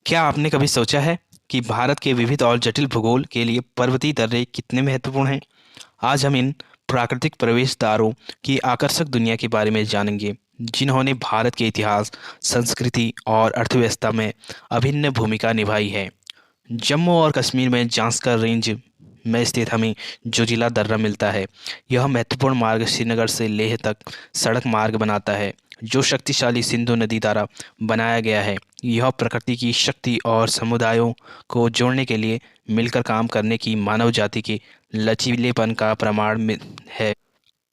क्या आपने कभी सोचा है कि भारत के विविध और जटिल भूगोल के लिए पर्वतीय दर्रे कितने महत्वपूर्ण हैं? आज हम इन प्राकृतिक प्रवेश द्वारों की आकर्षक दुनिया के बारे में जानेंगे, जिन्होंने भारत के इतिहास, संस्कृति और अर्थव्यवस्था में अभिन्न भूमिका निभाई है। जम्मू और कश्मीर में जांस्कर रेंज में स्थित हमें जोजिला दर्रा मिलता है। यह महत्वपूर्ण मार्ग श्रीनगर से लेह तक सड़क मार्ग बनाता है, जो शक्तिशाली सिंधु नदी द्वारा बनाया गया है। यह प्रकृति की शक्ति और समुदायों को जोड़ने के लिए मिलकर काम करने की मानव जाति के लचीलेपन का है।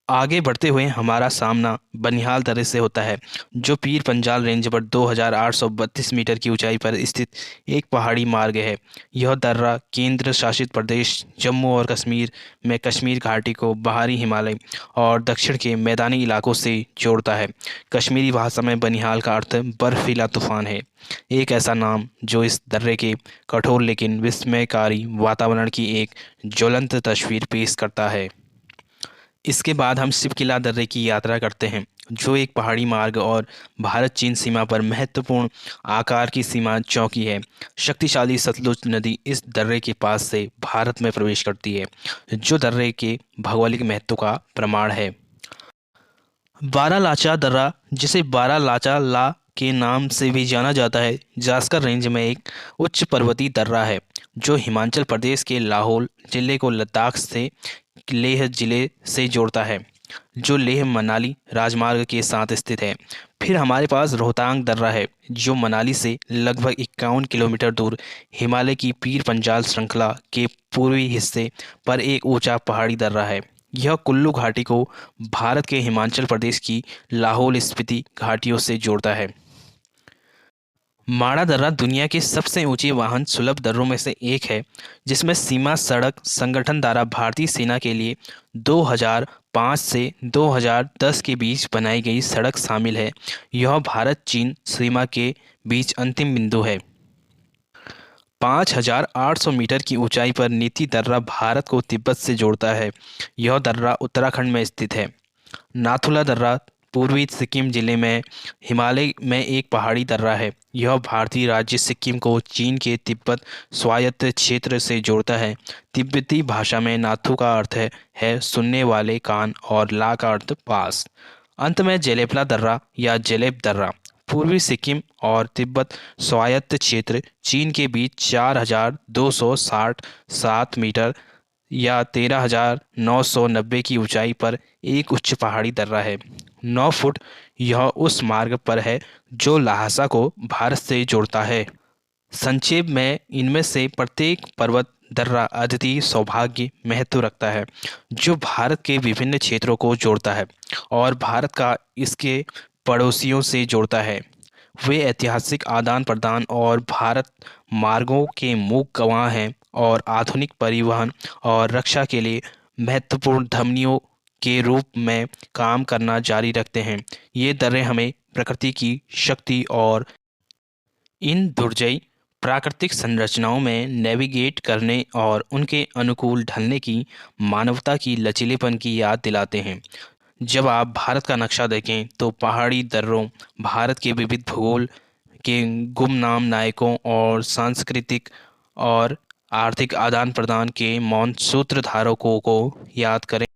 आगे बढ़ते हुए हमारा सामना बनिहाल दर्रे से होता है, जो पीर पंजाल रेंज पर 2832 मीटर की ऊंचाई पर स्थित एक पहाड़ी मार्ग है। यह दर्रा केंद्र शासित प्रदेश जम्मू और कश्मीर में कश्मीर घाटी को बाहरी हिमालय और दक्षिण के मैदानी इलाकों से जोड़ता है। कश्मीरी भाषा में बनिहाल का अर्थ बर्फीला तूफान है, एक ऐसा नाम जो इस दर्रे के कठोर लेकिन विस्मयकारी वातावरण की एक ज्वलंत तस्वीर पेश करता है। इसके बाद हम शिवकिला दर्रे की यात्रा करते हैं, जो एक पहाड़ी मार्ग और भारत चीन सीमा पर महत्वपूर्ण आकार की सीमा चौकी है। शक्तिशाली सतलुज नदी इस दर्रे के पास से भारत में प्रवेश करती है, जो दर्रे के भौगोलिक महत्व का प्रमाण है। बारालाचा दर्रा, जिसे बारालाचा ला के नाम से भी जाना जाता है, जास्कर रेंज में एक उच्च पर्वतीय दर्रा है, जो हिमाचल प्रदेश के लाहौल जिले को लद्दाख से लेह जिले से जोड़ता है, जो लेह मनाली राजमार्ग के साथ स्थित है। फिर हमारे पास रोहतांग दर्रा है, जो मनाली से लगभग 51 किलोमीटर दूर हिमालय की पीर पंजाल श्रृंखला के पूर्वी हिस्से पर एक ऊंचा पहाड़ी दर्रा है। यह कुल्लू घाटी को भारत के हिमाचल प्रदेश की लाहौल स्पीति घाटियों से जोड़ता है। माड़ा दर्रा दुनिया के सबसे ऊंचे वाहन सुलभ दर्रों में से एक है, जिसमें सीमा सड़क संगठन द्वारा भारतीय सेना के लिए 2005 से 2010 के बीच बनाई गई सड़क शामिल है। यह भारत चीन सीमा के बीच अंतिम बिंदु है। 5,800 मीटर की ऊंचाई पर नीति दर्रा भारत को तिब्बत से जोड़ता है। यह दर्रा उत्तराखंड में स्थित है। नाथुला दर्रा पूर्वी सिक्किम जिले में हिमालय में एक पहाड़ी दर्रा है। यह भारतीय राज्य सिक्किम को चीन के तिब्बत स्वायत्त क्षेत्र से जोड़ता है। तिब्बती भाषा में नाथु का अर्थ है सुनने वाले कान और ला का अर्थ पास। अंत में जेलेपला दर्रा या जेलेब दर्रा पूर्वी सिक्किम और तिब्बत स्वायत्त क्षेत्र चीन के बीच 4,267 मीटर या 13,990 की ऊंचाई पर एक उच्च पहाड़ी दर्रा है। 9 फुट यह उस मार्ग पर है जो लहासा को भारत से जोड़ता है। संक्षेप में इनमें से प्रत्येक पर्वत दर्रा अद्वितीय सौभाग्य महत्व रखता है, जो भारत के विभिन्न क्षेत्रों को जोड़ता है और भारत का इसके पड़ोसियों से जोड़ता है। वे ऐतिहासिक आदान प्रदान और भारत मार्गों के मूक गवाह हैं और आधुनिक परिवहन और रक्षा के लिए महत्वपूर्ण धमनियों के रूप में काम करना जारी रखते हैं। ये दर्रे हमें प्रकृति की शक्ति और इन दुर्जयी प्राकृतिक संरचनाओं में नेविगेट करने और उनके अनुकूल ढलने की मानवता की लचीलेपन की याद दिलाते हैं। जब आप भारत का नक्शा देखें तो पहाड़ी दर्रों, भारत के विविध भूगोल के गुमनाम नायकों और सांस्कृतिक और आर्थिक आदान प्रदान के मौन सूत्रधारकों को याद करें।